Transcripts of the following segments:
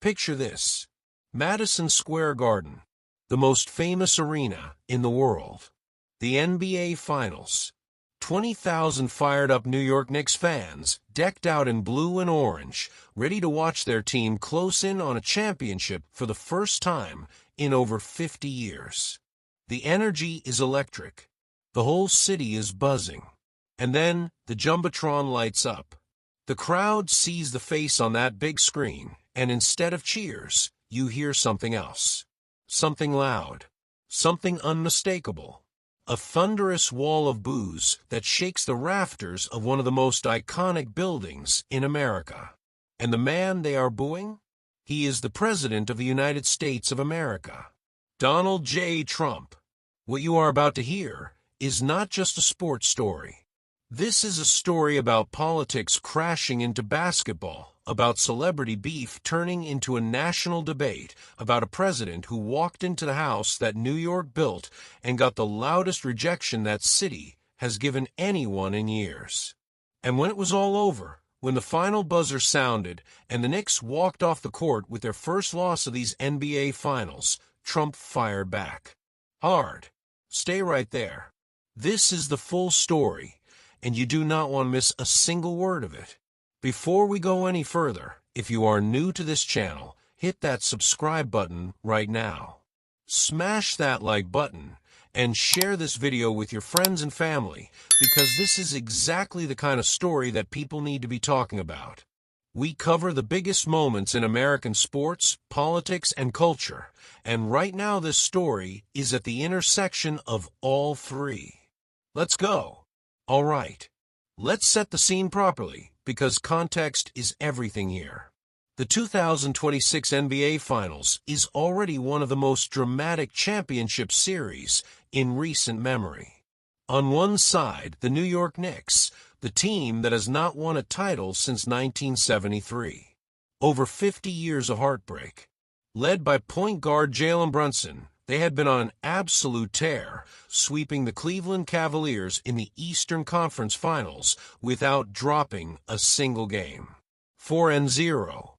Picture this. Madison Square Garden, the most famous arena in the world. The NBA Finals. 20,000 fired-up New York Knicks fans, decked out in blue and orange, ready to watch their team close in on a championship for the first time in over 50 years. The energy is electric. The whole city is buzzing. And then the jumbotron lights up. The crowd sees the face on that big screen, and instead of cheers, you hear something else. Something loud. Something unmistakable. A thunderous wall of boos that shakes the rafters of one of the most iconic buildings in America. And the man they are booing? He is the President of the United States of America, Donald J. Trump. What you are about to hear is not just a sports story. This is a story about politics crashing into basketball, about celebrity beef turning into a national debate, about a president who walked into the house that New York built and got the loudest rejection that city has given anyone in years. And when it was all over, when the final buzzer sounded and the Knicks walked off the court with their first loss of these NBA Finals, Trump fired back. Hard. Stay right there. This is the full story, and you do not want to miss a single word of it. Before we go any further, if you are new to this channel, hit that subscribe button right now. Smash that like button and share this video with your friends and family, because this is exactly the kind of story that people need to be talking about. We cover the biggest moments in American sports, politics, and culture, and right now this story is at the intersection of all three. Let's go. All right. Let's set the scene properly, because context is everything here. The 2026 NBA Finals is already one of the most dramatic championship series in recent memory. On one side, the New York Knicks, the team that has not won a title since 1973. Over 50 years of heartbreak. Led by point guard Jalen Brunson, they had been on an absolute tear, sweeping the Cleveland Cavaliers in the Eastern Conference Finals without dropping a single game. 4-0.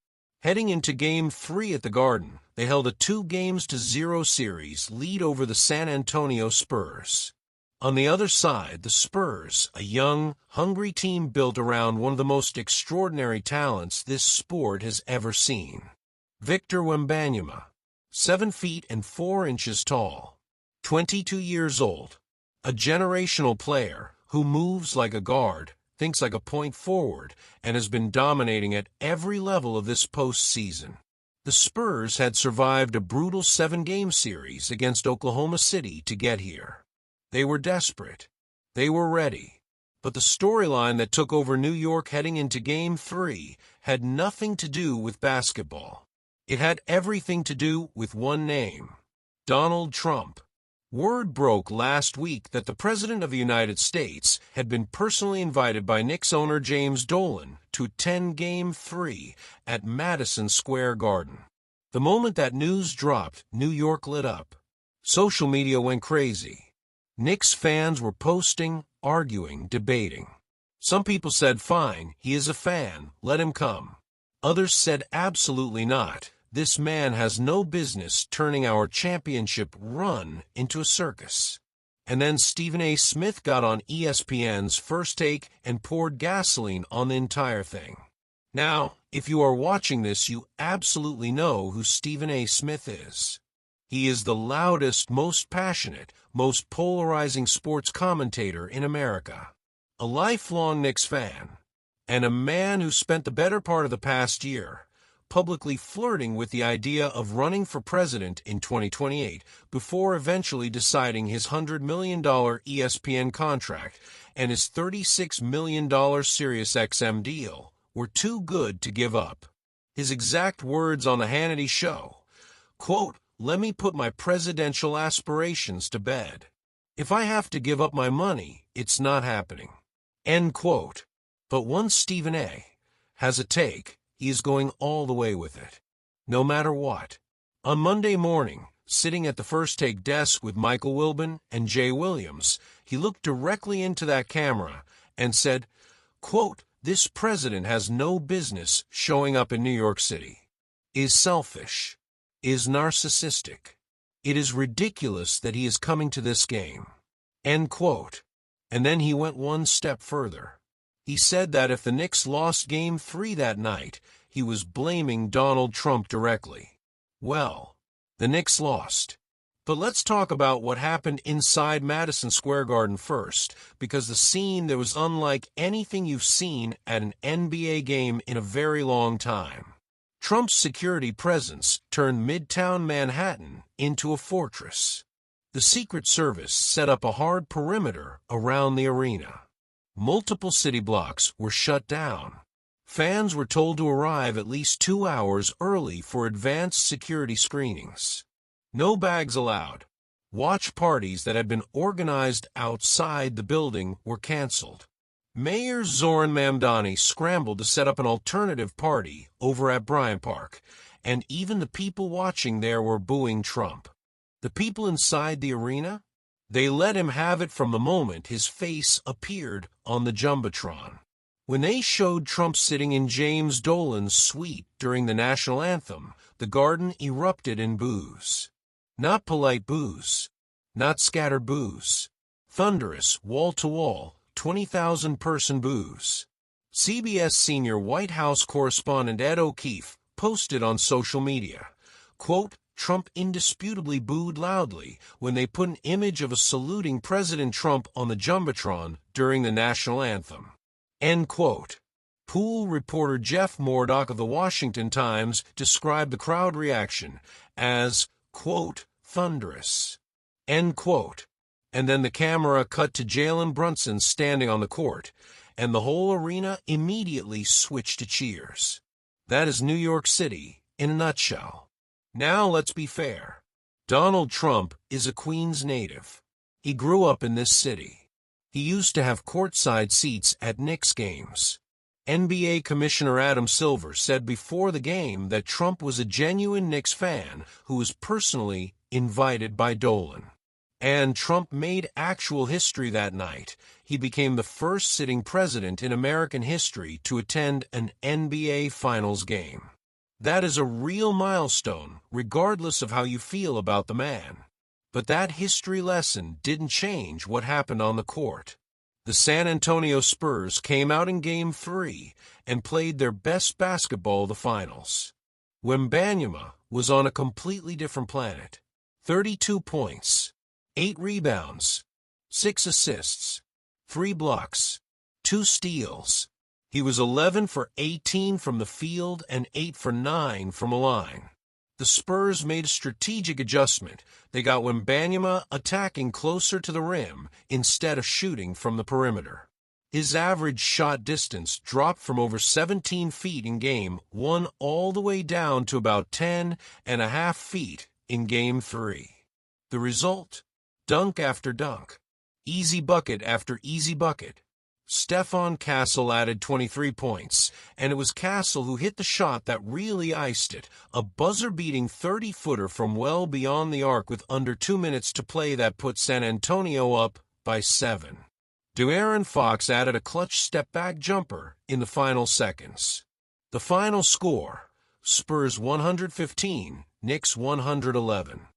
Heading into Game 3 at the Garden, they held a 2-0 series lead over the San Antonio Spurs. On the other side, the Spurs, a young, hungry team built around one of the most extraordinary talents this sport has ever seen. Victor Wembanyama. 7 feet and 4 inches tall, 22 years old, a generational player who moves like a guard, thinks like a point forward, and has been dominating at every level of this postseason. The Spurs had survived a brutal 7-game series against Oklahoma City to get here. They were desperate. They were ready. But the storyline that took over New York heading into Game 3 had nothing to do with basketball. It had everything to do with one name, Donald Trump. Word broke last week that the President of the United States had been personally invited by Knicks owner James Dolan to attend Game 3 at Madison Square Garden. The moment that news dropped, New York lit up. Social media went crazy. Knicks fans were posting, arguing, debating. Some people said, fine, he is a fan, let him come. Others said, absolutely not. This man has no business turning our championship run into a circus. And then Stephen A. Smith got on ESPN's First Take and poured gasoline on the entire thing. Now, if you are watching this, you absolutely know who Stephen A. Smith is. He is the loudest, most passionate, most polarizing sports commentator in America. A lifelong Knicks fan, and a man who spent the better part of the past year publicly flirting with the idea of running for president in 2028 before eventually deciding his $100 million ESPN contract and his $36 million SiriusXM deal were too good to give up. His exact words on the Hannity show, quote, "Let me put my presidential aspirations to bed. If I have to give up my money, it's not happening." End quote. But once Stephen A. has a take, he is going all the way with it, no matter what. On Monday morning, sitting at the First Take desk with Michael Wilbon and Jay Williams, he looked directly into that camera and said, quote, "This president has no business showing up in New York City." is selfish, is narcissistic. It is ridiculous that he is coming to this game." End quote. And then he went one step further. He said that if the Knicks lost Game 3 that night, he was blaming Donald Trump directly. Well, the Knicks lost. But let's talk about what happened inside Madison Square Garden first, because the scene there was unlike anything you've seen at an NBA game in a very long time. Trump's security presence turned Midtown Manhattan into a fortress. The Secret Service set up a hard perimeter around the arena. Multiple city blocks were shut down. Fans were told to arrive at least 2 hours early for advanced security screenings. No bags allowed. Watch parties that had been organized outside the building were canceled. Mayor Zoran Mamdani scrambled to set up an alternative party over at Bryant Park, and even the people watching there were booing Trump. The people inside the arena? They let him have it from the moment his face appeared on the jumbotron. When they showed Trump sitting in James Dolan's suite during the national anthem, the garden erupted in boos. Not polite boos. Not scattered boos. Thunderous, wall-to-wall, 20,000-person boos. CBS senior White House correspondent Ed O'Keefe posted on social media, quote, "Trump indisputably booed loudly when they put an image of a saluting President Trump on the jumbotron during the national anthem." End quote. Pool reporter Jeff Murdoch of the Washington Times described the crowd reaction as, quote, "thunderous." End quote. And then the camera cut to Jalen Brunson standing on the court, and the whole arena immediately switched to cheers. That is New York City in a nutshell. Now let's be fair. Donald Trump is a Queens native. He grew up in this city. He used to have courtside seats at Knicks games. NBA Commissioner Adam Silver said before the game that Trump was a genuine Knicks fan who was personally invited by Dolan. And Trump made actual history that night. He became the first sitting president in American history to attend an NBA Finals game. That is a real milestone, regardless of how you feel about the man. But that history lesson didn't change what happened on the court. The San Antonio Spurs came out in Game 3 and played their best basketball the finals. Wembanyama was on a completely different planet. 32 points, 8 rebounds, 6 assists, 3 blocks, 2 steals. He was 11 for 18 from the field and 8 for 9 from the line. The Spurs made a strategic adjustment. They got Wembanyama attacking closer to the rim instead of shooting from the perimeter. His average shot distance dropped from over 17 feet in Game 1 all the way down to about 10.5 feet in Game 3. The result? Dunk after dunk. Easy bucket after easy bucket. Stephon Castle added 23 points, and it was Castle who hit the shot that really iced it, a buzzer-beating 30-footer from well beyond the arc with under 2 minutes to play that put San Antonio up by 7. De'Aaron Fox added a clutch step-back jumper in the final seconds. The final score, Spurs 115, Knicks 111.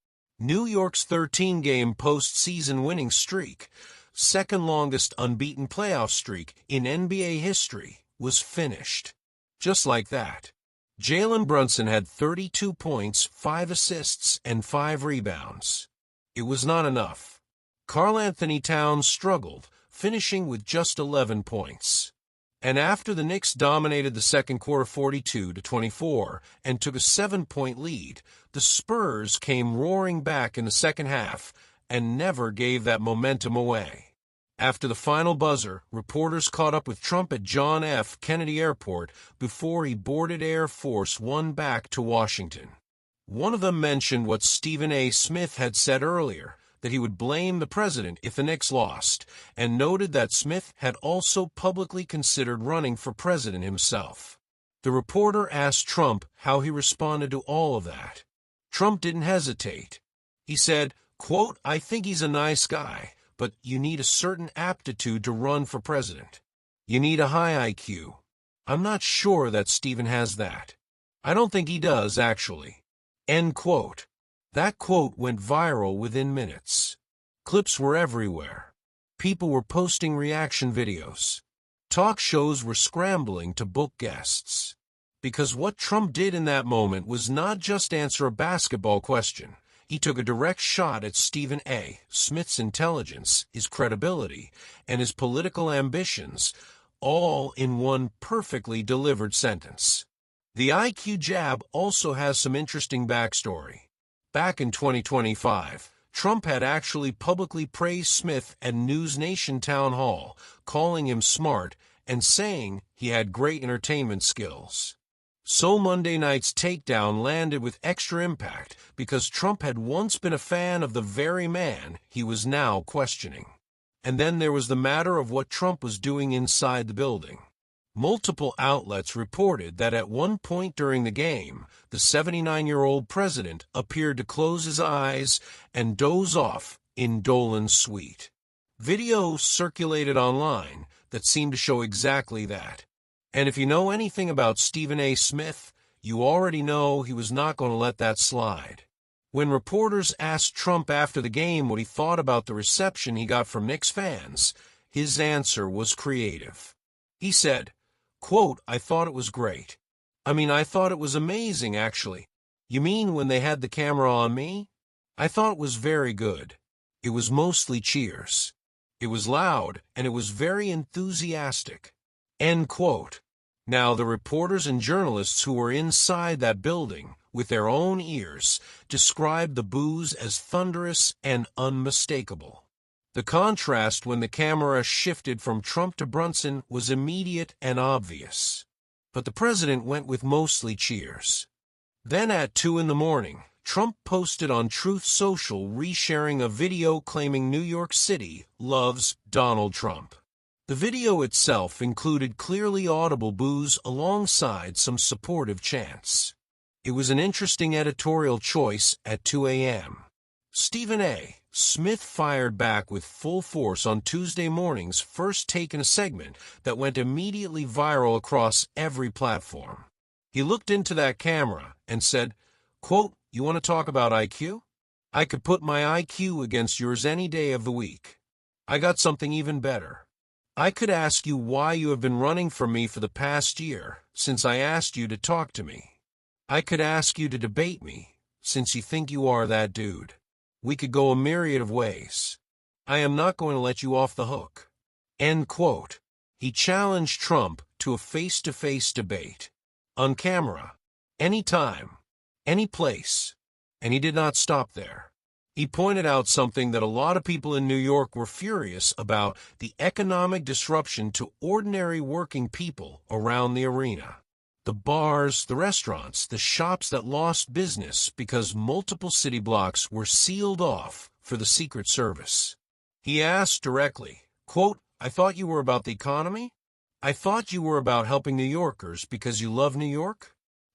New York's 13-game postseason winning streak, second longest unbeaten playoff streak in NBA history, was finished. Just like that. Jalen Brunson had 32 points, 5 assists, and 5 rebounds. It was not enough. Karl-Anthony Towns struggled, finishing with just 11 points. And after the Knicks dominated the second quarter 42-24 and took a 7-point lead, the Spurs came roaring back in the second half and never gave that momentum away. After the final buzzer, reporters caught up with Trump at John F. Kennedy Airport before he boarded Air Force One back to Washington. One of them mentioned what Stephen A. Smith had said earlier, that he would blame the president if the Knicks lost, and noted that Smith had also publicly considered running for president himself. The reporter asked Trump how he responded to all of that. Trump didn't hesitate. He said, quote, "I think he's a nice guy, but you need a certain aptitude to run for president. You need a high IQ. I'm not sure that Stephen has that. I don't think he does, actually. End quote. That quote went viral within minutes. Clips were everywhere. People were posting reaction videos. Talk shows were scrambling to book guests. Because what Trump did in that moment was not just answer a basketball question. He took a direct shot at Stephen A. Smith's intelligence, his credibility, and his political ambitions, all in one perfectly delivered sentence. The IQ jab also has some interesting backstory. Back in 2025, Trump had actually publicly praised Smith at News Nation Town Hall, calling him smart and saying he had great entertainment skills. So Monday night's takedown landed with extra impact because Trump had once been a fan of the very man he was now questioning. And then there was the matter of what Trump was doing inside the building. Multiple outlets reported that at one point during the game, the 79-year-old president appeared to close his eyes and doze off in Dolan's suite. Videos circulated online that seemed to show exactly that. And if you know anything about Stephen A. Smith, you already know he was not going to let that slide. When reporters asked Trump after the game what he thought about the reception he got from Knicks fans, his answer was creative. He said, quote, "I thought it was great. I thought it was amazing, actually. You mean when they had the camera on me? I thought it was very good. It was mostly cheers. It was loud, and it was very enthusiastic." End quote. Now, the reporters and journalists who were inside that building, with their own ears, described the boos as thunderous and unmistakable. The contrast when the camera shifted from Trump to Brunson was immediate and obvious. But the president went with mostly cheers. Then at 2 a.m, Trump posted on Truth Social resharing a video claiming New York City loves Donald Trump. The video itself included clearly audible boos alongside some supportive chants. It was an interesting editorial choice at 2 a.m. Stephen A. Smith fired back with full force on Tuesday morning's First Take in a segment that went immediately viral across every platform. He looked into that camera and said, quote, "You want to talk about IQ? I could put my IQ against yours any day of the week. I got something even better. I could ask you why you have been running from me for the past year, since I asked you to talk to me. I could ask you to debate me, since you think you are that dude. We could go a myriad of ways. I am not going to let you off the hook." End quote. He challenged Trump to a face-to-face debate. On camera. Anytime. Any place. And he did not stop there. He pointed out something that a lot of people in New York were furious about: the economic disruption to ordinary working people around the arena. The bars, the restaurants, the shops that lost business because multiple city blocks were sealed off for the Secret Service. He asked directly, quote, "I thought you were about the economy? I thought you were about helping New Yorkers because you love New York?"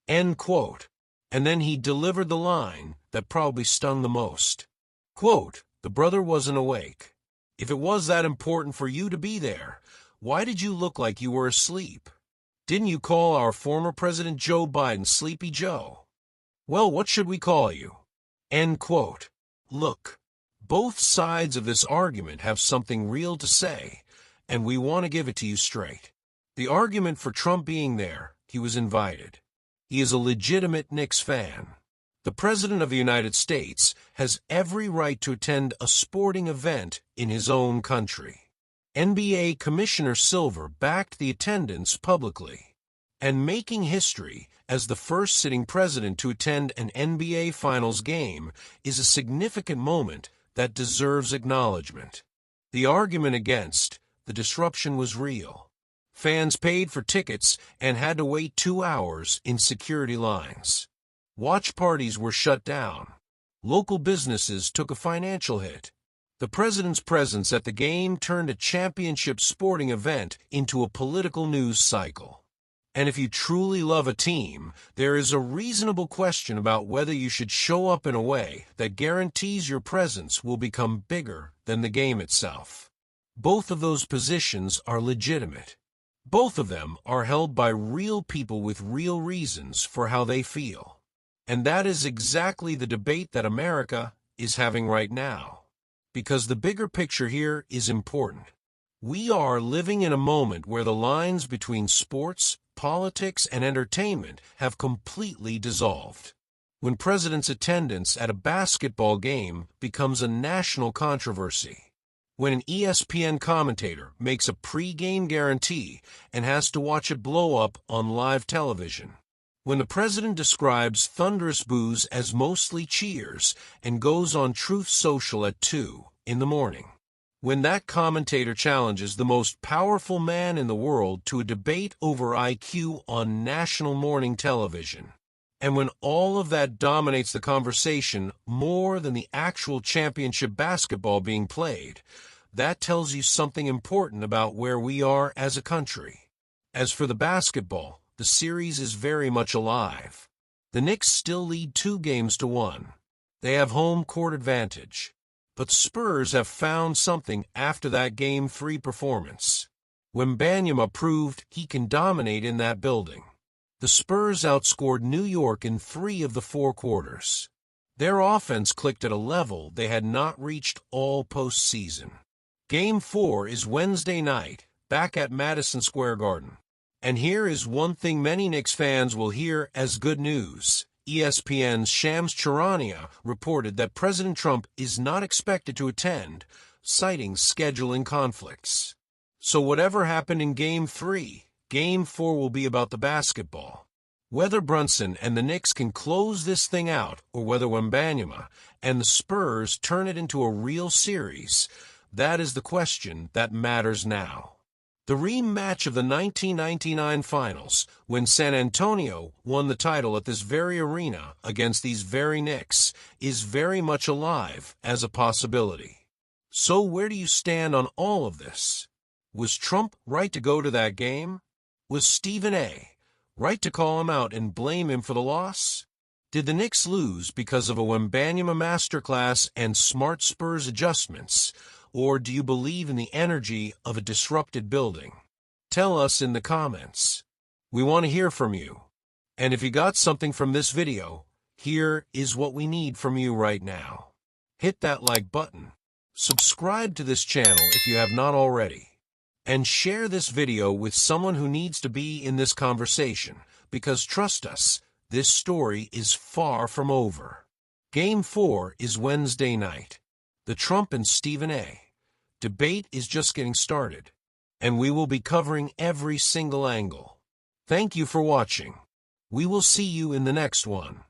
End quote. And then he delivered the line that probably stung the most. Quote, "The brother wasn't awake. If it was that important for you to be there, why did you look like you were asleep? Didn't you call our former President Joe Biden Sleepy Joe? Well, what should we call you?" End quote. Look, both sides of this argument have something real to say, and we want to give it to you straight. The argument for Trump being there, he was invited. He is a legitimate Knicks fan. The President of the United States has every right to attend a sporting event in his own country. NBA Commissioner Silver backed the attendance publicly. And making history as the first sitting president to attend an NBA Finals game is a significant moment that deserves acknowledgement. The argument against the disruption was real. Fans paid for tickets and had to wait 2 hours in security lines. Watch parties were shut down. Local businesses took a financial hit. The president's presence at the game turned a championship sporting event into a political news cycle. And if you truly love a team, there is a reasonable question about whether you should show up in a way that guarantees your presence will become bigger than the game itself. Both of those positions are legitimate. Both of them are held by real people with real reasons for how they feel. And that is exactly the debate that America is having right now. Because the bigger picture here is important. We are living in a moment where the lines between sports, politics, and entertainment have completely dissolved. When president's attendance at a basketball game becomes a national controversy. When an ESPN commentator makes a pre-game guarantee and has to watch it blow up on live television. When the president describes thunderous boos as mostly cheers and goes on Truth Social at 2 in the morning. When that commentator challenges the most powerful man in the world to a debate over IQ on national morning television. And when all of that dominates the conversation more than the actual championship basketball being played, that tells you something important about where we are as a country. As for the basketball, the series is very much alive. The Knicks still lead 2-1. They have home court advantage. But Spurs have found something after that Game 3 performance. Wembanyama proved he can dominate in that building. The Spurs outscored New York in 3 of the 4 quarters. Their offense clicked at a level they had not reached all postseason. Game 4 is Wednesday night, back at Madison Square Garden. And here is one thing many Knicks fans will hear as good news. ESPN's Shams Charania reported that President Trump is not expected to attend, citing scheduling conflicts. So whatever happened in Game 3, Game 4 will be about the basketball. Whether Brunson and the Knicks can close this thing out, or whether Wembanyama and the Spurs turn it into a real series, that is the question that matters now. The rematch of the 1999 Finals, when San Antonio won the title at this very arena against these very Knicks, is very much alive as a possibility. So where do you stand on all of this? Was Trump right to go to that game? Was Stephen A. right to call him out and blame him for the loss? Did the Knicks lose because of a Wembanyama masterclass and smart Spurs adjustments? Or do you believe in the energy of a disrupted building? Tell us in the comments. We want to hear from you. And if you got something from this video, here is what we need from you right now. Hit that like button. Subscribe to this channel if you have not already. And share this video with someone who needs to be in this conversation, because trust us, this story is far from over. Game 4 is Wednesday night. The Trump and Stephen A. debate is just getting started, and we will be covering every single angle. Thank you for watching. We will see you in the next one.